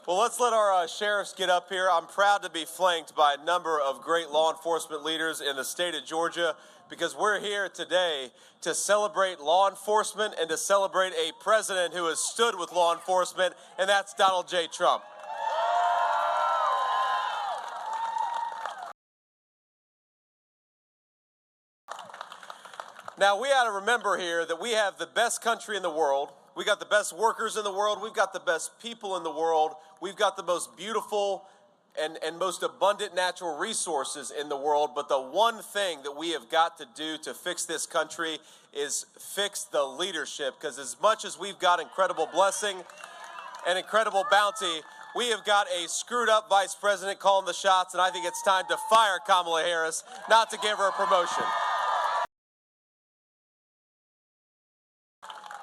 Well, let's let our sheriffs get up here. I'm proud to be flanked by a number of great law enforcement leaders in the state of Georgia because we're here today to celebrate law enforcement and to celebrate a president who has stood with law enforcement, and that's Donald J. Trump. Now, we ought to remember here that we have the best country in the world. We got the best workers in the world. We've got the best people in the world. We've got the most beautiful and most abundant natural resources in the world. But the one thing that we have got to do to fix this country is fix the leadership. Because as much as we've got incredible blessing and incredible bounty, we have got a screwed up vice president calling the shots. And I think it's time to fire Kamala Harris, not to give her a promotion.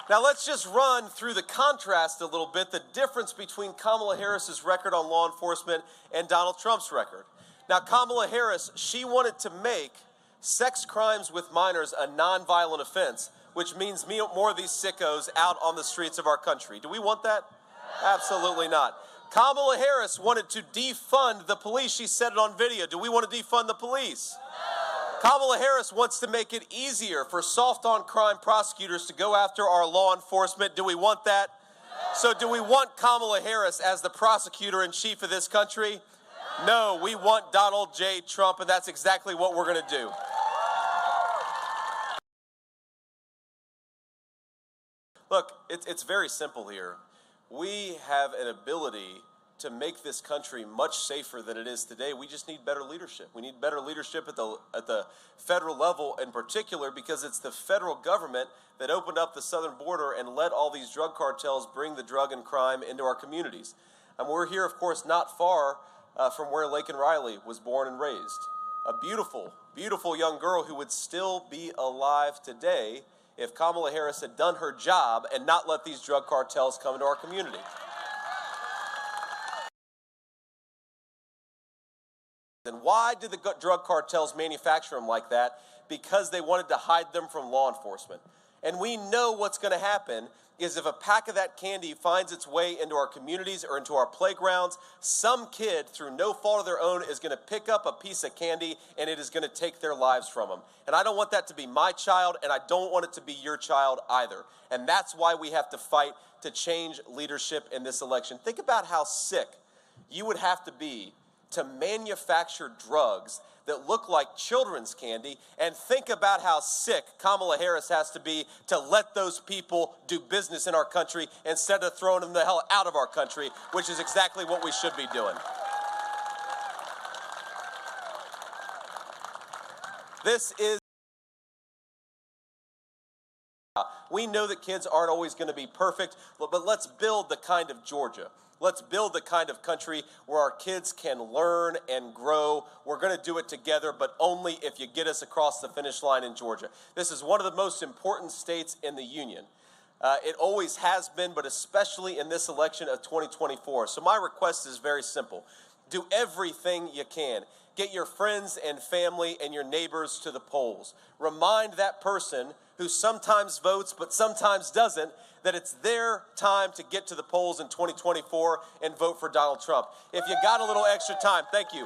Now let's just run through the contrast a little bit, the difference between Kamala Harris's record on law enforcement and Donald Trump's record. Now Kamala Harris, she wanted to make sex crimes with minors a nonviolent offense, which means more of these sickos out on the streets of our country. Do we want that? Absolutely not. Kamala Harris wanted to defund the police. She said it on video. Do we want to defund the police? Kamala Harris wants to make it easier for soft-on-crime prosecutors to go after our law enforcement. Do we want that? So do we want Kamala Harris as the prosecutor-in-chief of this country? No, we want Donald J. Trump, and that's exactly what we're going to do. Look, it's very simple here. We have an ability to make this country much safer than it is today. We just need better leadership. We need better leadership at the federal level in particular, because it's the federal government that opened up the southern border and let all these drug cartels bring the drug and crime into our communities. And we're here, of course, not far from where Laken Riley was born and raised. A beautiful, beautiful young girl who would still be alive today if Kamala Harris had done her job and not let these drug cartels come into our community. And why did the drug cartels manufacture them like that? Because they wanted to hide them from law enforcement. And we know what's going to happen is if a pack of that candy finds its way into our communities or into our playgrounds, some kid, through no fault of their own, is going to pick up a piece of candy and it is going to take their lives from them. And I don't want that to be my child, and I don't want it to be your child either. And that's why we have to fight to change leadership in this election. Think about how sick you would have to be to manufacture drugs that look like children's candy, and think about how sick Kamala Harris has to be to let those people do business in our country instead of throwing them the hell out of our country, which is exactly what we should be doing. We know that kids aren't always going to be perfect, but let's build the kind of Georgia. Let's build the kind of country where our kids can learn and grow. We're going to do it together, but only if you get us across the finish line in Georgia. This is one of the most important states in the union. It always has been, but especially in this election of 2024. So my request is very simple. Do everything you can. Get your friends and family and your neighbors to the polls. Remind that person who sometimes votes but sometimes doesn't that it's their time to get to the polls in 2024 and vote for Donald Trump. If you got a little extra time, thank you.